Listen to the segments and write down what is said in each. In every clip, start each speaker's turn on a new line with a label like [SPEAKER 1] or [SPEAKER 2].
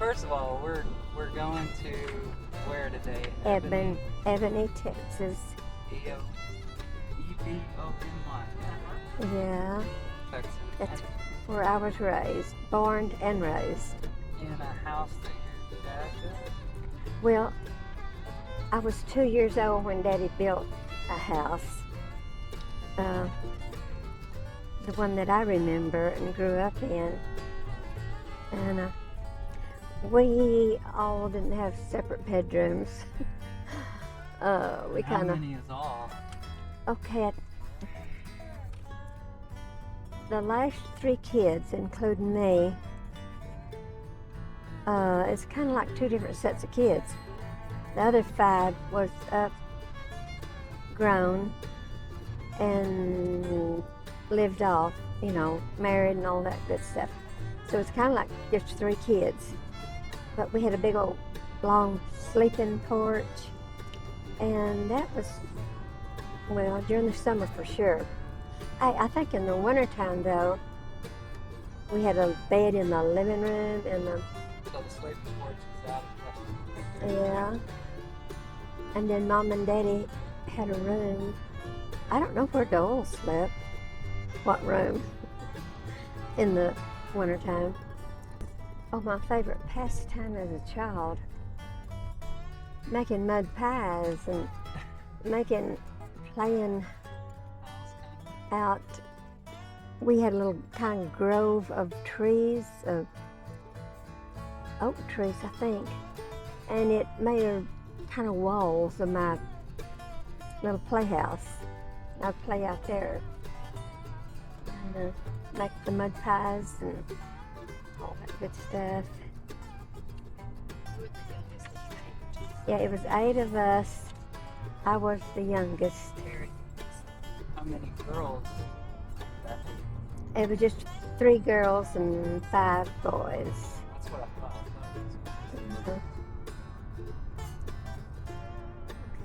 [SPEAKER 1] first of all, we're going to where today?
[SPEAKER 2] Ebony, Texas.
[SPEAKER 1] E-B-O-N-Y.
[SPEAKER 2] Yeah,
[SPEAKER 1] Texas.
[SPEAKER 2] that's where I was raised, born and raised.
[SPEAKER 1] In a house that your dad built?
[SPEAKER 2] Well, I was 2 years old when Daddy built a house. The one that I remember and grew up in. And we all didn't have separate bedrooms.
[SPEAKER 1] How many is all?
[SPEAKER 2] Okay, the last 3 kids, including me, it's kind of like 2 different sets of kids. The other 5 was grown and lived off, married and all that good stuff. So it's kind of like just 3 kids. But we had a big old long sleeping porch, and that was, well, during the summer for sure. I think in the wintertime though, we had a bed in the living room and
[SPEAKER 1] So the sleeping porch is out of question.
[SPEAKER 2] yeah. And then Mom and Daddy had a room. I don't know where Dole slept. What room? In the wintertime. Oh, my favorite pastime as a child. Making mud pies and playing out. We had a little kind of grove of trees, of oak trees, I think. And it made a kind of walls of my little playhouse. I'd play out there and make the mud pies and all that good stuff. Yeah, it was 8 of us. I was the youngest.
[SPEAKER 1] How many girls?
[SPEAKER 2] It was just 3 girls and 5 boys.
[SPEAKER 1] That's what I thought.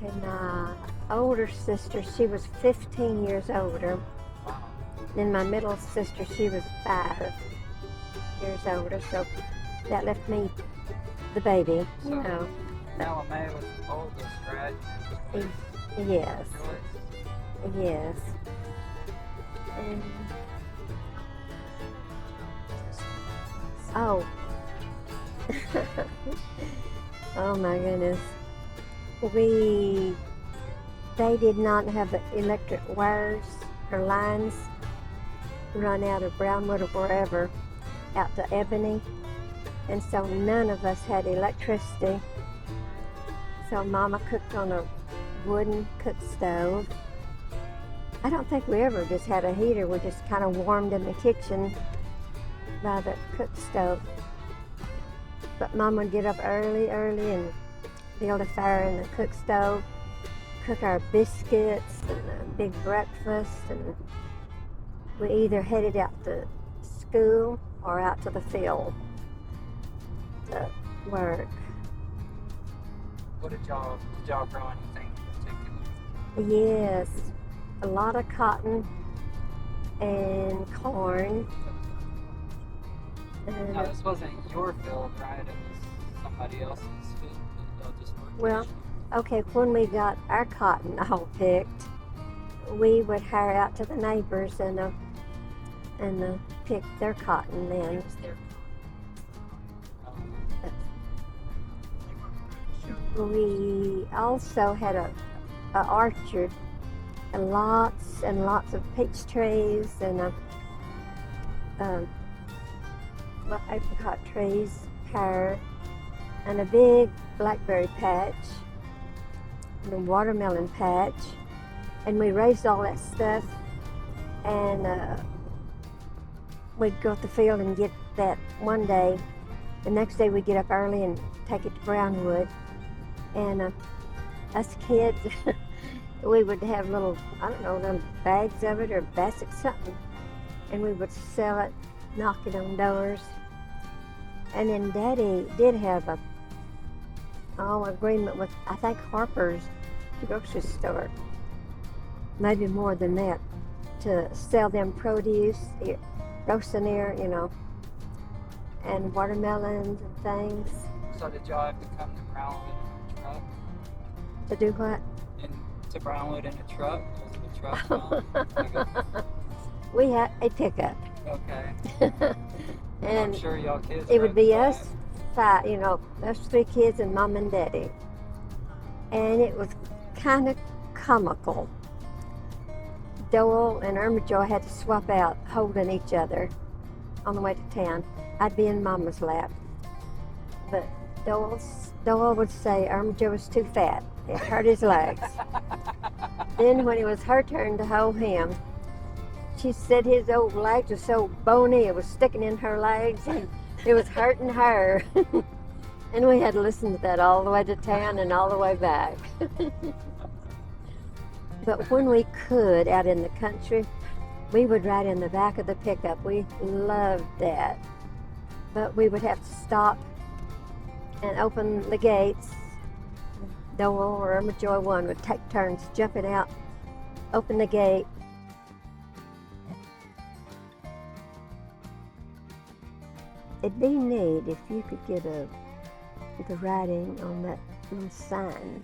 [SPEAKER 2] Okay, my older sister, she was 15 years older.
[SPEAKER 1] Wow.
[SPEAKER 2] Then my middle sister, she was 5 years older, so that left me the baby,
[SPEAKER 1] So, Thelma May was the oldest, right?
[SPEAKER 2] Yes,
[SPEAKER 1] Joyce?
[SPEAKER 2] yes. And, oh. Oh my goodness. They did not have the electric wires or lines run out of Brownwood or wherever out to Ebony, and so none of us had electricity. So Mama cooked on a wooden cook stove. I don't think we ever just had a heater. We just kind of warmed in the kitchen by the cook stove. But Mom would get up early and build a fire in the cook stove, cook our biscuits and a big breakfast, and we either headed out to school or out to the field to work.
[SPEAKER 1] What did y'all grow anything in particular?
[SPEAKER 2] Yes, a lot of cotton and corn. And
[SPEAKER 1] No, this wasn't your field, right? It was somebody else's field that y'all just worked.
[SPEAKER 2] well, okay, when we got our cotton all picked, we would hire out to the neighbors and pick their cotton then. We also had a orchard, and lots of peach trees and apricot trees, pear, and a big blackberry patch, and a watermelon patch, and we raised all that stuff, and we'd go to the field and get that one day. The next day we'd get up early and take it to Brownwood, and us kids, we would have little bags of it or baskets, something, and we would sell it, knock it on doors. And then Daddy did have a agreement with, I think, Harper's grocery store, maybe more than that, to sell them produce, roasting ear, and watermelons and things.
[SPEAKER 1] So did y'all have to come to Brownwood in a truck?
[SPEAKER 2] To do what?
[SPEAKER 1] To Brownwood in a truck? Was it a truck? No.
[SPEAKER 2] We had a pickup.
[SPEAKER 1] Okay.
[SPEAKER 2] And
[SPEAKER 1] I'm sure y'all kids.
[SPEAKER 2] it would be
[SPEAKER 1] rode
[SPEAKER 2] us five, us three kids and Mom and Daddy. And it was kind of comical. Dole and Irma Joy had to swap out holding each other on the way to town. I'd be in Mama's lap. But Dole would say Irma Joy was too fat. It hurt his legs. Then when it was her turn to hold him, she said his old legs were so bony it was sticking in her legs and it was hurting her. And we had to listen to that all the way to town and all the way back. But when we could, out in the country, we would ride in the back of the pickup. We loved that. But we would have to stop and open the gates. Dole or Irma Joy one would take turns jumping out, open the gate. It'd be neat if you could get the writing on that little sign,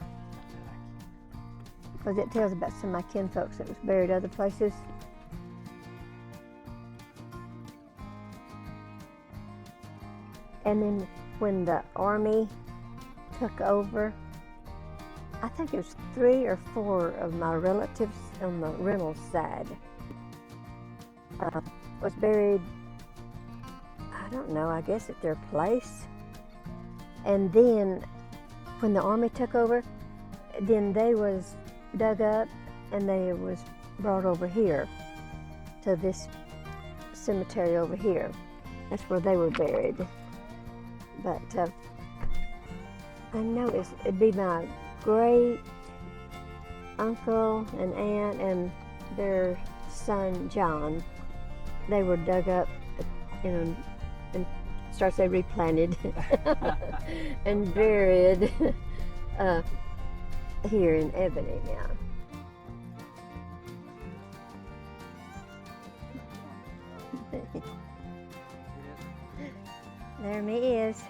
[SPEAKER 2] because it tells about some of my kinfolks that was buried other places. And then when the Army took over, I think it was 3 or 4 of my relatives on the Reynolds side was buried, I don't know, I guess at their place. And then when the Army took over, then they was dug up and they was brought over here to this cemetery over here. That's where they were buried. But I know it'd be my great uncle and aunt and their son John. They were dug up, and starts they replanted and buried here in Ebony now. There me is.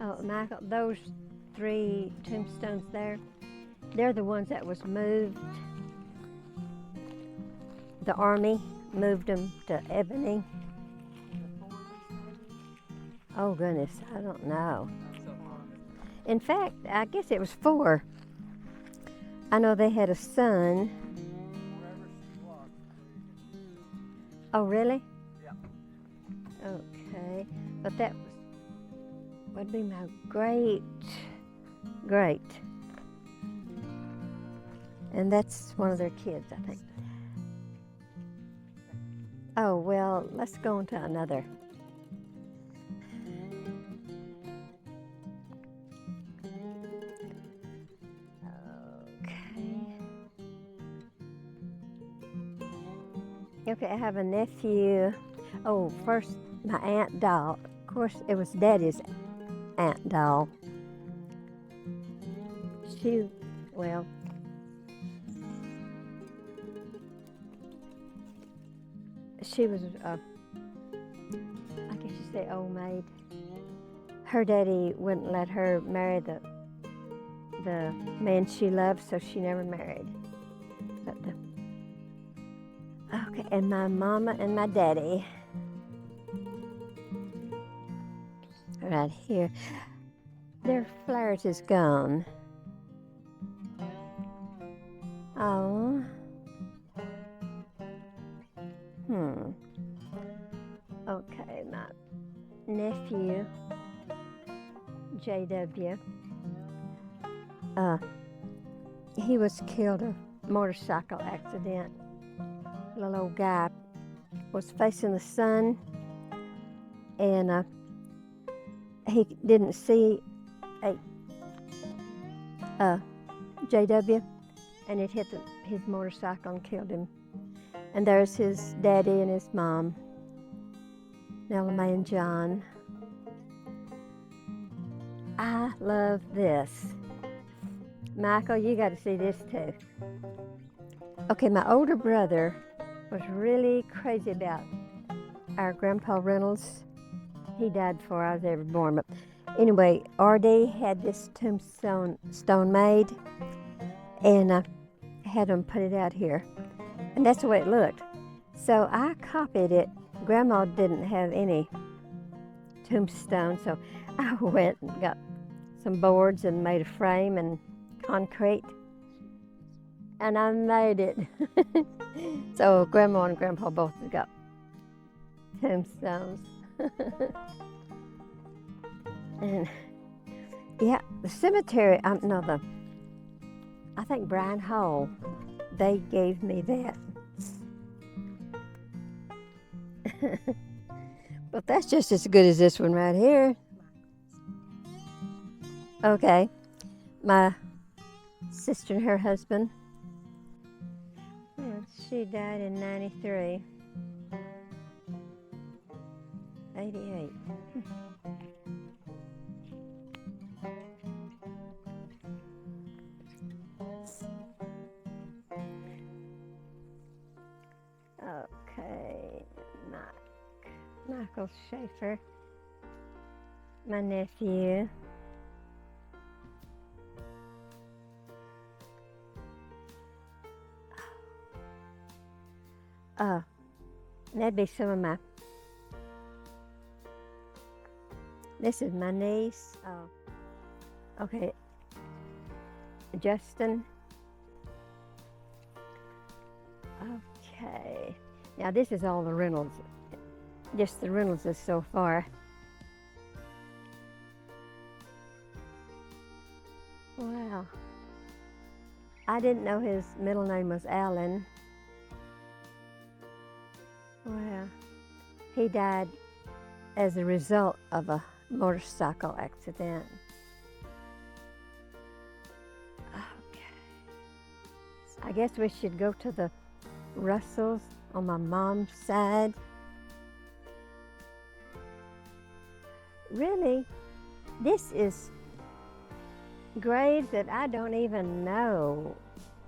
[SPEAKER 2] Oh, Michael, those 3 tombstones there, they're the ones that was moved. The Army moved them to Ebony. Oh goodness, I don't know. In fact, I guess it was 4. I know they had a son. Oh really?
[SPEAKER 1] Yeah.
[SPEAKER 2] Okay, but that would be my great. And that's one of their kids, I think. Oh, well, let's go on to another. Okay, I have a nephew. Oh, first, my Aunt Doll. Of course, it was Daddy's Aunt Doll. She was, I guess you say old maid. Her daddy wouldn't let her marry the man she loved, so she never married. But okay, and my mama and my daddy. Right here. Their flowers is gone. Oh. Okay, my nephew, JW, he was killed in a motorcycle accident. Little old guy was facing the sun, and he didn't see a JW, and it hit his motorcycle and killed him. And there's his daddy and his mom, Thelma and John. I love this. Michael, you got to see this too. Okay, my older brother was really crazy about our Grandpa Reynolds. He died before I was ever born. But anyway, R.D. had this tombstone made, and I had him put it out here. And that's the way it looked. So I copied it. Grandma didn't have any tombstone, so I went and got some boards and made a frame and concrete, and I made it. So Grandma and Grandpa both got tombstones. And yeah, the cemetery, I think Brian Hall, they gave me that. But that's just as good as this one right here. Okay, my sister and her husband, she died in 93. 88. Okay, Michael Schaefer, my nephew. That'd be some of my. This is my niece. Okay, Justin. Okay, now this is all the Reynolds, just the Reynoldses so far. Wow, I didn't know his middle name was Alan. Wow, he died as a result of a motorcycle accident. Okay, I guess we should go to the Russells on my mom's side. Really, this is graves that I don't even know.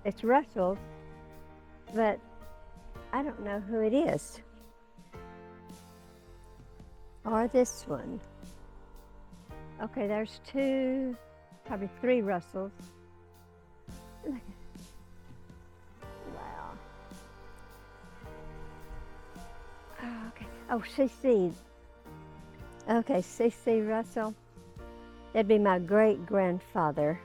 [SPEAKER 2] It's Russells, but I don't know who it is. Or this one. Okay, there's two, probably three Russells. Wow. Okay. Oh, CC. Okay, CC Russell. That'd be my great-grandfather.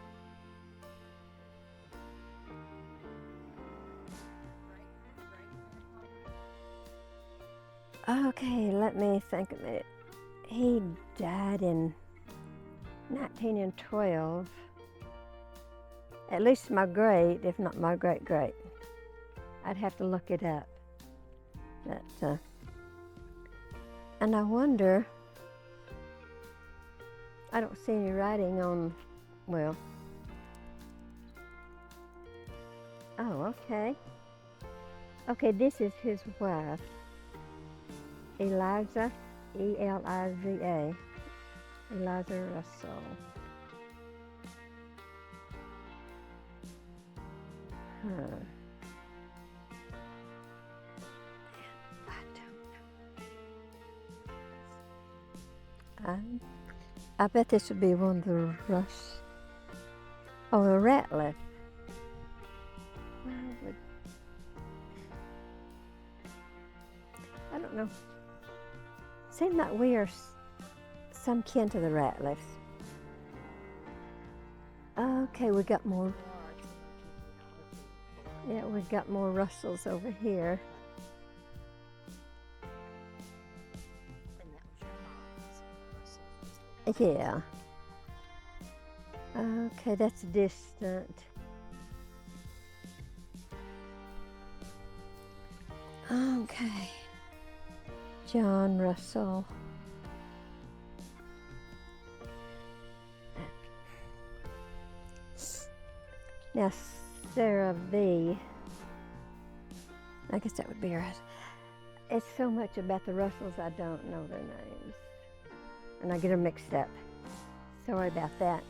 [SPEAKER 2] Okay, let me think a minute. He died in 1912. At least my great, if not my great-great. I'd have to look it up. But, and I wonder, I don't see any writing on, well. Oh, okay. Okay, this is his wife. Eliza, E-L-I-Z-A, Eliza Russell. I don't know. I bet this would be one of the Russ. Oh, the Ratliff. I don't know. Seems like we are some kin to the Ratliffs. Okay, we got more. Yeah, we got more Russells over here. Yeah. Okay, that's distant. Okay. John Russell. Now, Sarah V. I guess that would be right. It's so much about the Russells, I don't know their names. And I get them mixed up. Sorry about that.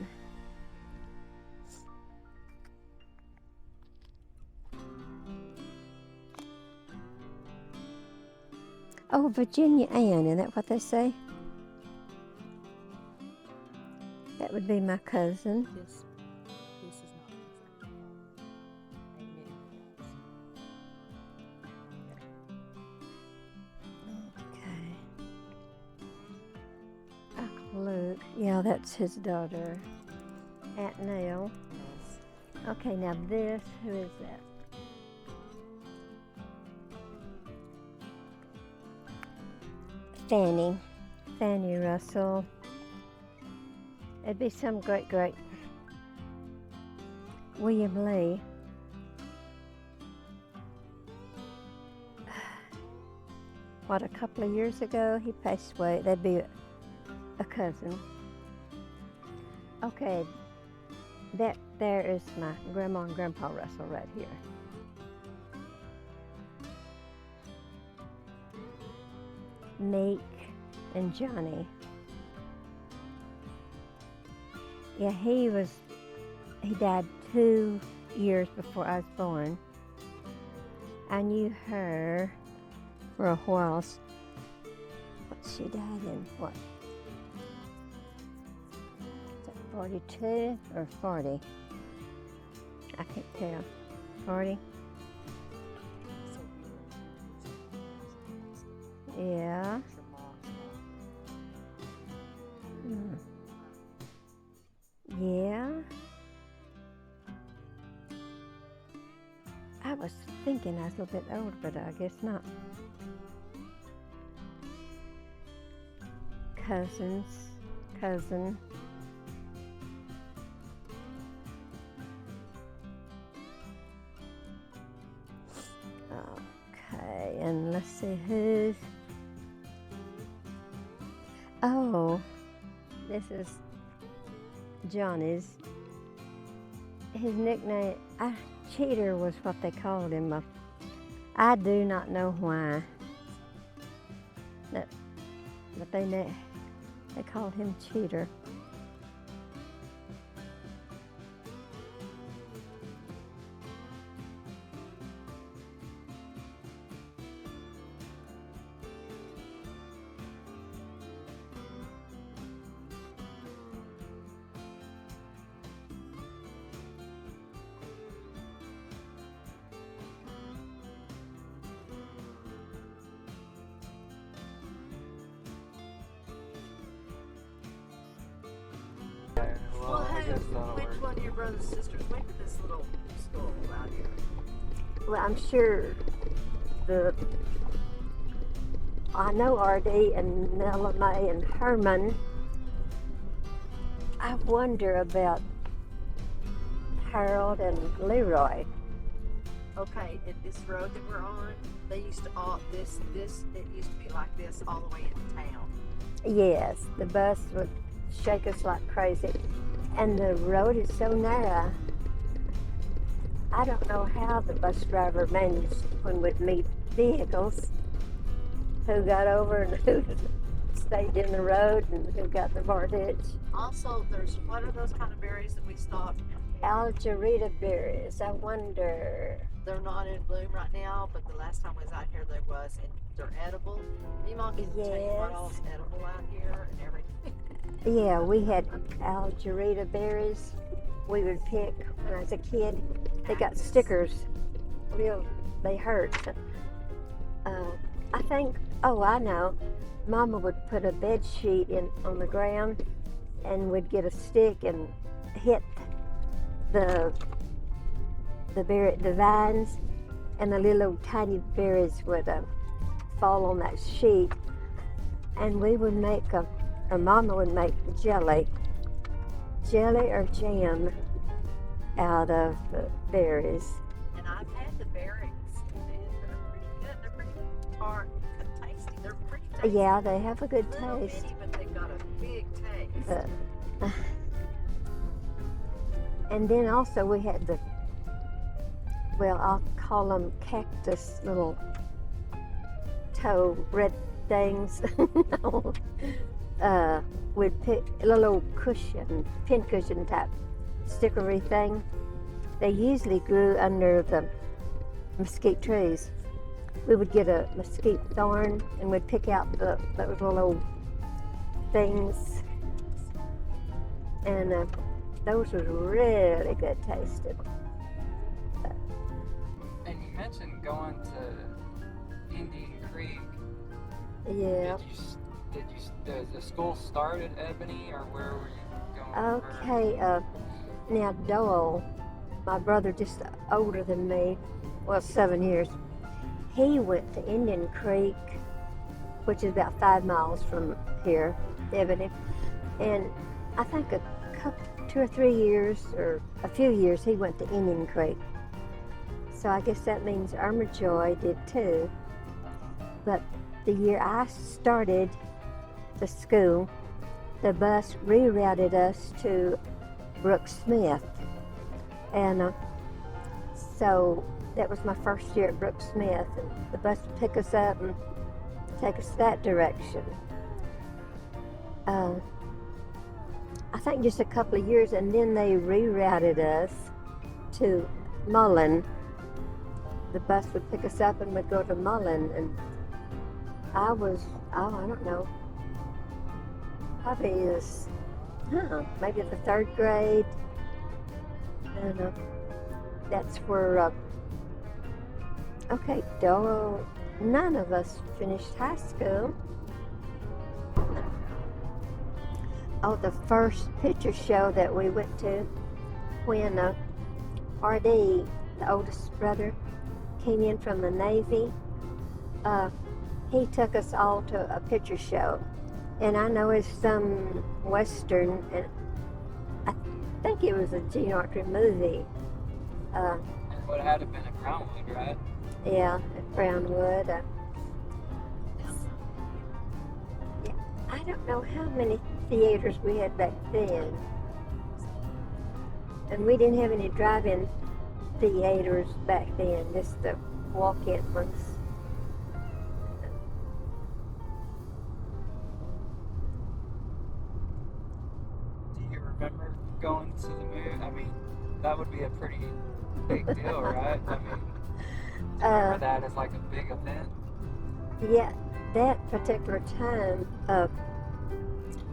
[SPEAKER 2] Oh, Virginia Ann, isn't that what they say? That would be my cousin.
[SPEAKER 3] This is not exactly
[SPEAKER 2] Okay. Uncle Luke. Yeah, that's his daughter. Aunt Nell.
[SPEAKER 3] yes.
[SPEAKER 2] Okay, now this, who is that? Fanny Russell. It'd be some great William Lee. What, a couple of years ago he passed away. That'd be a cousin. Okay, that there is my grandma and grandpa Russell right here. Meek and Johnny. Yeah, he died 2 years before I was born. I knew her for a while. She died in what? Is that 42 or 40? I can't tell. 40?
[SPEAKER 3] So
[SPEAKER 2] Yeah.
[SPEAKER 3] your mom's
[SPEAKER 2] Yeah. I was thinking I was a little bit older, but I guess not. Cousin. Okay, and let's see who's. Oh, this is Johnny's. His nickname, Cheater was what they called him. I do not know why. But they called him Cheater.
[SPEAKER 1] Well, I guess that'll
[SPEAKER 3] which
[SPEAKER 1] work.
[SPEAKER 3] one of your brothers and sisters went to this little school out here?
[SPEAKER 2] Well, I'm sure I know R.D. and Nella Mae and Herman. I wonder about Harold and Leroy.
[SPEAKER 3] Okay, at this road that we're on, they used to it used to be like this all the way into town.
[SPEAKER 2] Yes, the bus would shake us like crazy. And the road is so narrow. I don't know how the bus driver managed when we'd meet vehicles, who got over and who stayed in the road and who got the bar ditch.
[SPEAKER 3] Also, what are those kind of berries that we stopped?
[SPEAKER 2] Algerita berries, I wonder.
[SPEAKER 3] They're not in bloom right now, but the last time I was out here, there was, and they're edible. Memaw can tell you what all's edible out here and everything.
[SPEAKER 2] Yeah, we had Algerita berries we would pick when I was a kid. They got stickers. They hurt. I think, I know. Mama would put a bed sheet on the ground and would get a stick and hit the vines, and the little tiny berries would fall on that sheet, and we would make or Mama would make jelly or jam out of the berries.
[SPEAKER 3] And I've had the berries, and they're pretty good. They're pretty tart and tasty. They're pretty tasty.
[SPEAKER 2] Yeah, they have a good
[SPEAKER 3] Little
[SPEAKER 2] taste.
[SPEAKER 3] bitty, but they've got a big taste.
[SPEAKER 2] And then also we had the well, I'll call them cactus little toe red things. We'd pick a little old cushion, pin cushion type stickery thing. They usually grew under the mesquite trees. We would get a mesquite thorn and we'd pick out those little old things, and those was really good tasting.
[SPEAKER 1] And you mentioned going to Indian Creek.
[SPEAKER 2] Yeah.
[SPEAKER 1] Does the school start at Ebony, or where were you going?
[SPEAKER 2] Okay, now Doyle, my brother just older than me, well 7 years, he went to Indian Creek, which is about 5 miles from here, Ebony, and I think a couple, 2 or 3 years, or a few years, he went to Indian Creek. So I guess that means Irma Joy did too. But the year I started the school, the bus rerouted us to Brooks Smith. And so that was my first year at Brooks Smith. And the bus would pick us up and take us that direction. I think just a couple of years, and then they rerouted us to Mullen. The bus would pick us up and we'd go to Mullen, and I was, I don't know, probably maybe the 3rd grade, and that's where, okay, Doyle, none of us finished high school. Oh, the first picture show that we went to, when R.D., the oldest brother, came in from the Navy, he took us all to a picture show. And I know it's some Western, and I think it was a Gene Autry movie.
[SPEAKER 1] It would have been at Brownwood, right?
[SPEAKER 2] Yeah, at Brownwood. Yeah, I don't know how many theaters we had back then. And we didn't have any drive-in theaters back then, just the walk-in ones.
[SPEAKER 1] Do you remember going to the movie? I mean, that would be a pretty big deal, right? I mean, do you remember that as like a big event?
[SPEAKER 2] Yeah, that particular time,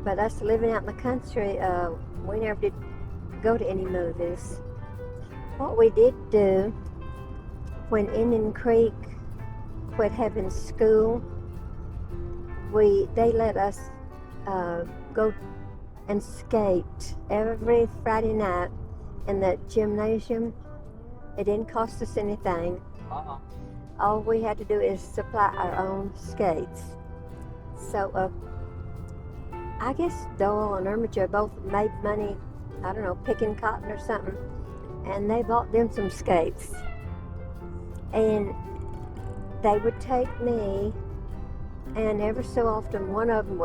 [SPEAKER 2] but us living out in the country, we never did go to any movies. What we did do, when Indian Creek quit having school, they let us go and skate every Friday night in the gymnasium. It didn't cost us anything.
[SPEAKER 1] Uh-huh.
[SPEAKER 2] All we had to do is supply our own skates. So I guess Doyle and Irma Joy both made money, I don't know, picking cotton or something, and they bought them some skates. And they would take me, and every so often one of them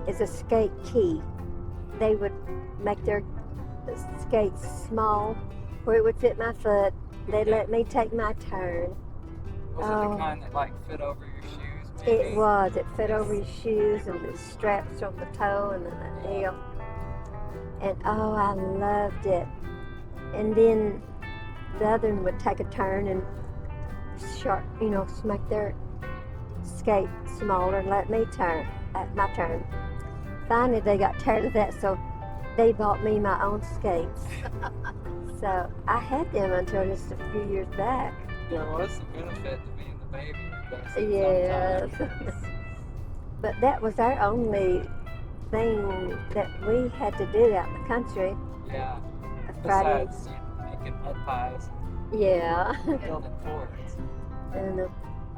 [SPEAKER 2] is a skate key. They would make their skates small where it would fit my foot. They'd let me take my turn.
[SPEAKER 1] Was it the kind that like fit over your shoes? Maybe?
[SPEAKER 2] It was. It fit over your shoes, and the straps from the toe and then the heel. And oh, I loved it. And then the other one would take a turn and make their skate smaller and let me turn at my turn. Finally, they got tired of that, so they bought me my own skates. So I had them until just a few years back.
[SPEAKER 1] There was some benefit to being the baby.
[SPEAKER 2] Yes. But that was our only thing that we had to do out in the country.
[SPEAKER 1] Yeah.
[SPEAKER 2] Friday.
[SPEAKER 1] Besides making mud pies
[SPEAKER 2] Yeah.
[SPEAKER 1] and building forts.
[SPEAKER 2] And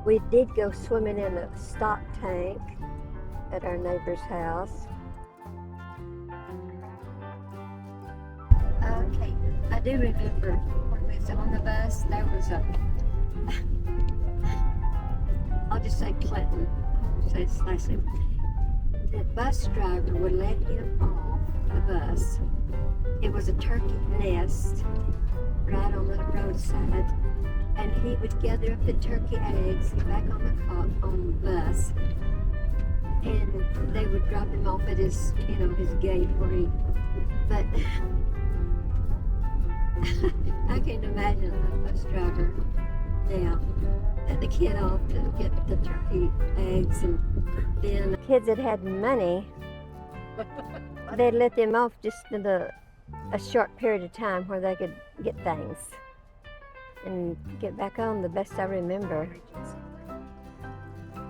[SPEAKER 2] we did go swimming in a stock tank at our neighbor's house. Okay, I do remember when we was on the bus, there was I'll just say Clinton, I'll say his last name. The bus driver would let him off the bus. It was a turkey nest right on the road roadside, and he would gather up the turkey eggs, get back on the bus, and they would drop him off at his, his gate where he. But I can't imagine a bus driver now let the kid off to get the turkey eggs, and then kids that had money, they'd let them off just in a short period of time where they could get things and get back on, the best I remember.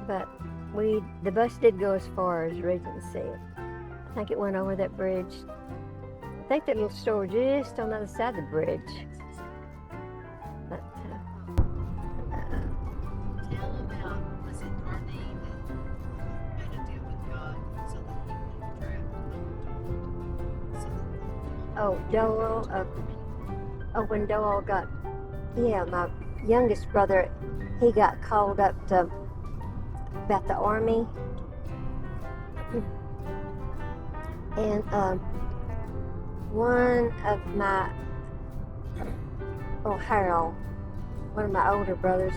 [SPEAKER 2] But the bus did go as far as Regency. I think it went over that bridge. I think that little store was just on the other side of the bridge. But,
[SPEAKER 3] Tell about, was it Darlene that made a deal with God so that he wouldn't draft?
[SPEAKER 2] Doyle, when Doyle got, my youngest brother, he got called up to about the Army, and one of my, Harold, one of my older brothers,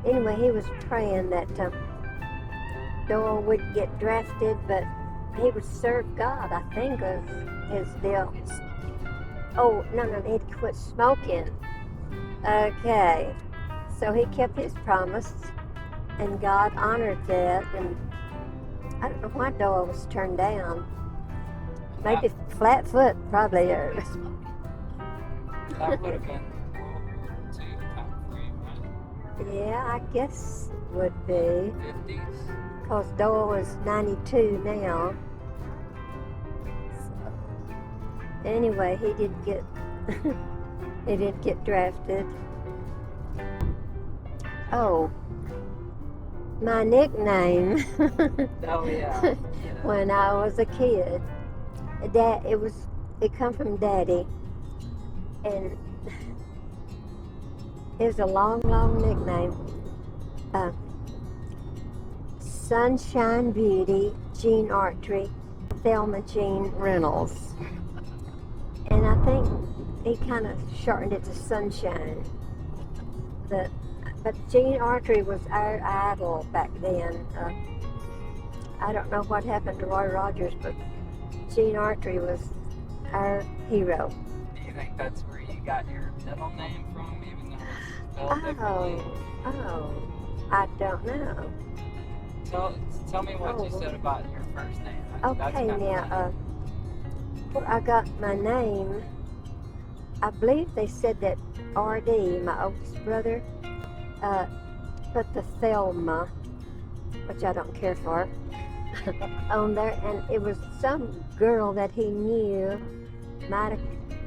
[SPEAKER 2] anyway, he was praying that Doyle would get drafted, but he would serve God, I think, was his deal. Oh, no, he'd quit smoking. Okay, so he kept his promise, and God honored that, and I don't know why Doyle was turned down. Maybe flat foot, probably, or...
[SPEAKER 1] That would have been World War II time frame, right?
[SPEAKER 2] Yeah, I guess it would be.
[SPEAKER 1] 50s.
[SPEAKER 2] Because Doyle was 92 now. So, anyway, he did get drafted. Oh, my nickname
[SPEAKER 1] Oh yeah.
[SPEAKER 2] when I was a kid, it come from Daddy, and it was a long nickname. Sunshine Beauty, Jean Archery, Thelma Jean Reynolds. And I think he kind of shortened it to Sunshine. But Jean Archery was our idol back then. I don't know what happened to Roy Rogers, but Jean Archery was our hero.
[SPEAKER 1] Do you think that's where you got your middle name from, even though it's spelled differently?
[SPEAKER 2] I don't know.
[SPEAKER 1] Tell me what you said about your first name.
[SPEAKER 2] Okay, now, where I got my name, I believe they said that R.D., my oldest brother, put the Thelma, which I don't care for, on there, and it was some girl that he knew,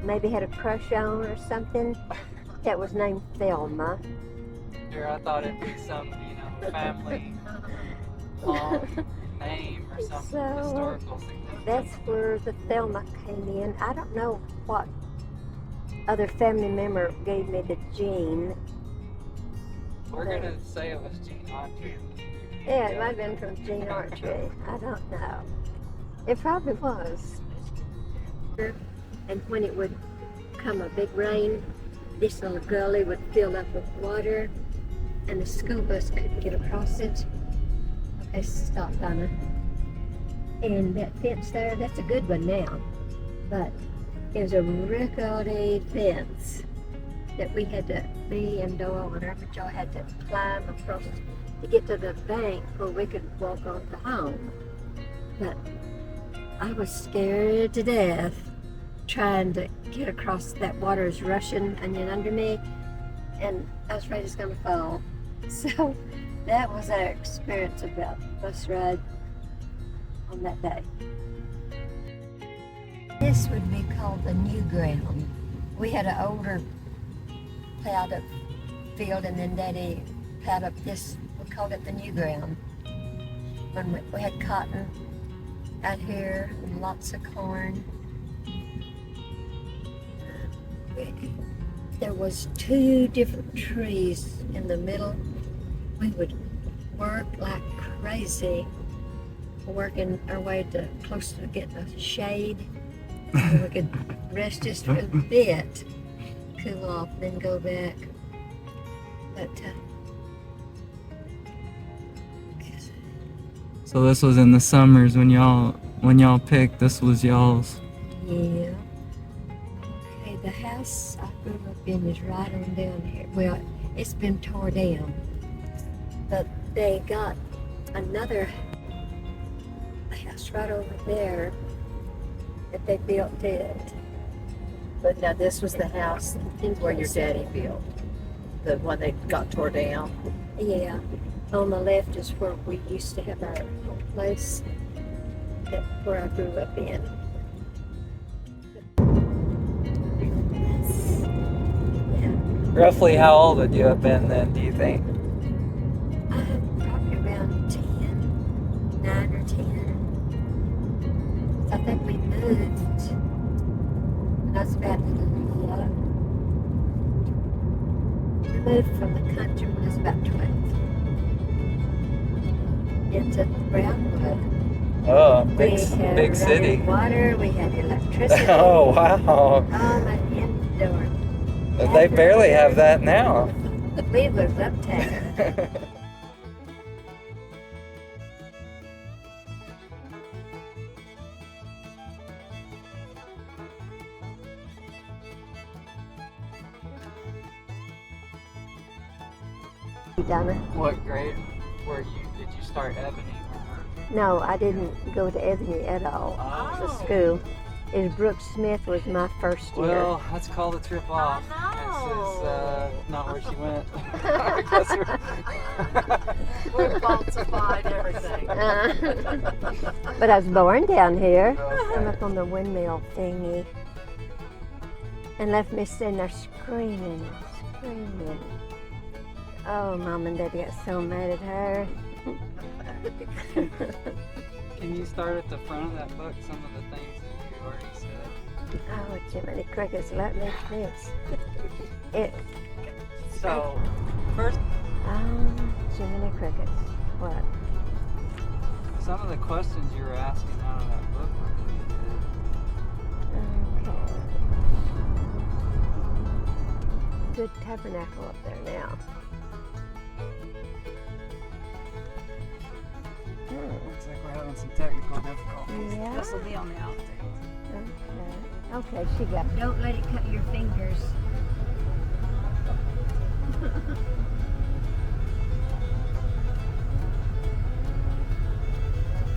[SPEAKER 2] maybe had a crush on or something, that was named Thelma.
[SPEAKER 1] Sure, I thought it'd be some, family name or something historical significance.
[SPEAKER 2] That's where the Thelma came in. I don't know what other family member gave me the Jean.
[SPEAKER 1] We're going to say it was Jean Archery.
[SPEAKER 2] Yeah, it might have been from Jean Archery. I don't know. It probably was. And when it would come a big rain, this little gully would fill up with water, and the school bus couldn't get across it. I stopped on it. And that fence there, that's a good one now. But it was a rickety fence that me and Doyle and Arkansas had to climb across to get to the bank where we could walk on to home. But I was scared to death trying to get across. That water is rushing onion under me, and I was afraid it's going to fall. So that was our experience about bus ride on that day. This would be called the new ground. We had an older plowed up field, and then Daddy plowed up this. We called it the new ground. When we had cotton out here and lots of corn. There was 2 different trees in the middle. We would work like crazy, working our way to close to getting a shade. So we could rest just for a bit, cool off, then go back. But
[SPEAKER 1] So this was in the summers when y'all picked. This was y'all's.
[SPEAKER 2] yeah. Okay, the house I grew up in is right on down here. Well, it's been torn down, but they got another house right over there that they built it.
[SPEAKER 3] But now this was the house where your daddy built. The one that got tore down.
[SPEAKER 2] Yeah, on the left is where we used to have our place, where I grew up in. Yeah,
[SPEAKER 1] Roughly how old would you have been then, do you think?
[SPEAKER 2] probably around 10, 9 or 10. I think we moved. I was about we moved from the country when I was about 12 into Brownwood.
[SPEAKER 1] Oh,
[SPEAKER 2] We had
[SPEAKER 1] big city.
[SPEAKER 2] running water, we had electricity.
[SPEAKER 1] Oh, wow.
[SPEAKER 2] An indoor.
[SPEAKER 1] They barely have that now.
[SPEAKER 2] We was uptown. Donna?
[SPEAKER 1] What grade did you start Ebony?
[SPEAKER 2] No, I didn't go to Ebony at all. The school. Brooke Smith was my first year.
[SPEAKER 1] Well, let's call the trip off.
[SPEAKER 3] Oh,
[SPEAKER 1] This is not where she went.
[SPEAKER 3] we falsified everything.
[SPEAKER 2] But I was born down here. I'm up on the windmill thingy. And left me sitting there screaming. Oh, Mom and Dad got so mad at her.
[SPEAKER 1] Can you start at the front of that book, some of the things that you already said?
[SPEAKER 2] Oh, Jiminy Crickets, let me fix it.
[SPEAKER 1] So, first,
[SPEAKER 2] Jiminy Crickets. What?
[SPEAKER 1] some of the questions you were asking out of that book were
[SPEAKER 2] Okay. Good tabernacle up there now.
[SPEAKER 1] looks like we're having some technical difficulties.
[SPEAKER 2] Yeah.
[SPEAKER 3] This will be on the outtakes.
[SPEAKER 2] Okay, she got. Don't let it cut your fingers.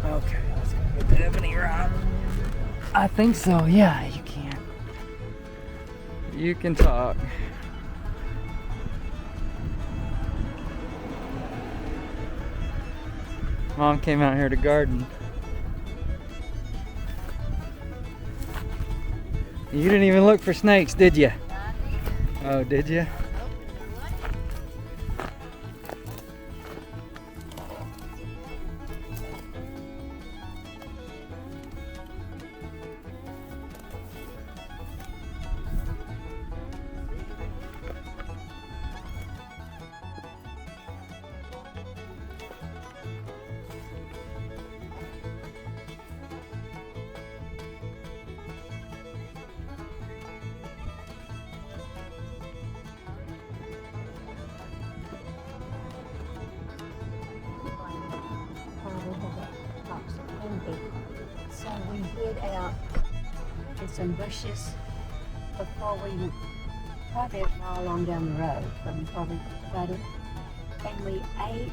[SPEAKER 1] Okay, let's go get the Ebony rod. I think so, yeah, you can. You can talk. Mom came out here to garden. You didn't even look for snakes, did you? Oh, did you?
[SPEAKER 2] So we hid out in some bushes before we probably all along down the road from before we got in. And we ate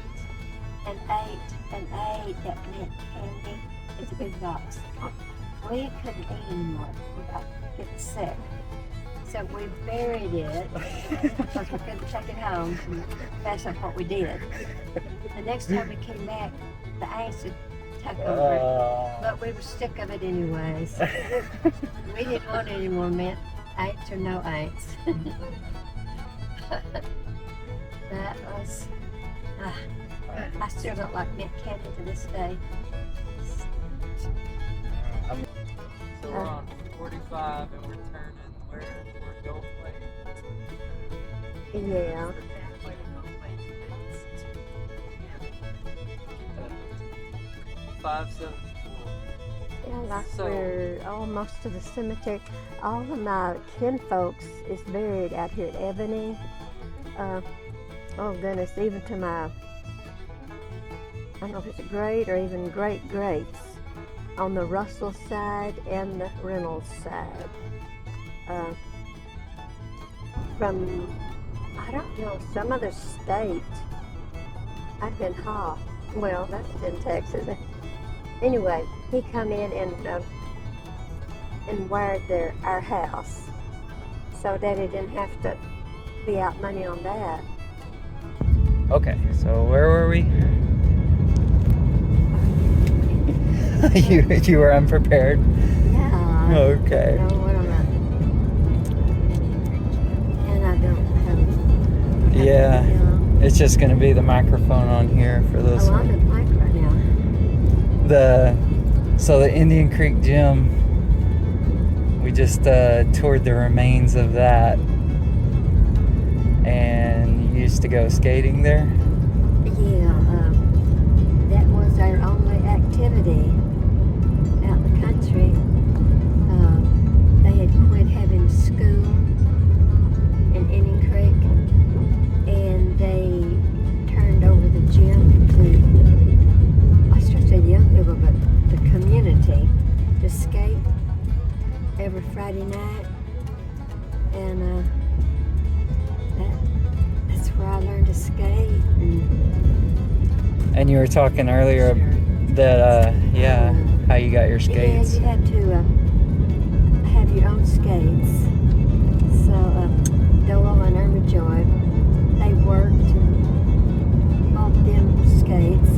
[SPEAKER 2] and ate and ate that mint candy. It's a big box. We couldn't eat anymore. We got getting sick. So we buried it because we couldn't take it home. And that's not what we did. The next time we came back, the ants had took over it. But we were sick of it anyways. We didn't want any more mint, ants or no ants. That was, I still don't like mint candy to this day.
[SPEAKER 1] So we're on 45 and we're turning where? Toward Gold Plate?
[SPEAKER 2] Yeah.
[SPEAKER 1] 574.
[SPEAKER 2] Yeah, like
[SPEAKER 1] So-
[SPEAKER 2] we're almost to the cemetery. All of my kinfolks is buried out here at Ebony. Oh goodness, even to my, I don't know if it's a great or even greats on the Russell side and the Reynolds side. From, I don't know, some other state. I've been hot. Well, that's in Texas. Anyway, he come in and wired our house, so Daddy didn't have to be out money on that.
[SPEAKER 1] Okay, so where were we? you were unprepared.
[SPEAKER 2] Yeah.
[SPEAKER 1] Okay.
[SPEAKER 2] I don't know what I'm at. And I don't have.
[SPEAKER 1] Yeah. It's just gonna be the microphone on here for this
[SPEAKER 2] Oh, I'm
[SPEAKER 1] one.
[SPEAKER 2] in mic right now.
[SPEAKER 1] So the Indian Creek Gym, we just toured the remains of that, and you used to go skating there.
[SPEAKER 2] Yeah, that was our only activity out in the country. They had quit having school in Indian Creek, and they turned over the gym to, I should say young people, but the community to skate every Friday night. And that's where I learned to skate.
[SPEAKER 1] And you were talking earlier that, how you got your skates.
[SPEAKER 2] Yeah, you had to have your own skates. So, Dolo and Irma Joy, they worked and bought them skates.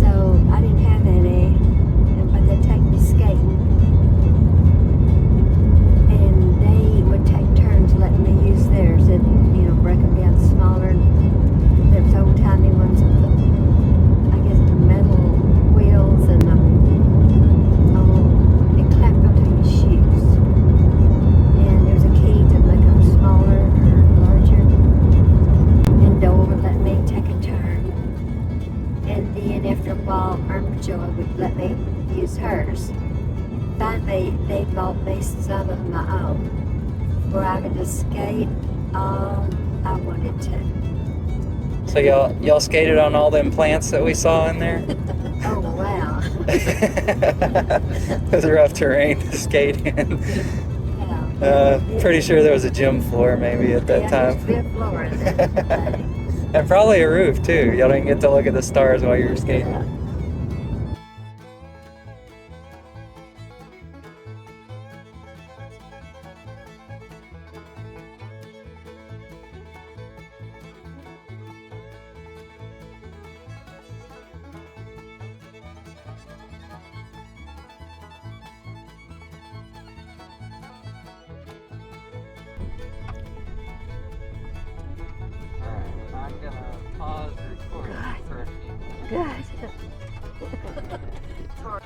[SPEAKER 2] So, I didn't have any, but they'd take me skating. And they would take turns letting me use theirs. They'd, break them down smaller. There was old-timey ones with the, I guess, the metal wheels and it clapped onto your shoes. And there was a key to make them smaller or larger. And Dole would let me take a turn. And then after a while, Irma Joy would let me use hers. Finally, they bought me some of my own, where I could just skate all I wanted to.
[SPEAKER 1] So y'all skated on all them plants that we saw in there?
[SPEAKER 2] Oh, wow.
[SPEAKER 1] It was rough terrain to skate in.
[SPEAKER 2] Yeah.
[SPEAKER 1] Pretty sure there was a gym floor maybe at that
[SPEAKER 2] There used to be
[SPEAKER 1] time.
[SPEAKER 2] a floor in that thing.
[SPEAKER 1] And probably a roof too. Y'all didn't get to look at the stars while you were skating.
[SPEAKER 2] Yeah.
[SPEAKER 1] Alright, I'm gonna pause recording for a few minutes.
[SPEAKER 2] Good.
[SPEAKER 3] It's hard.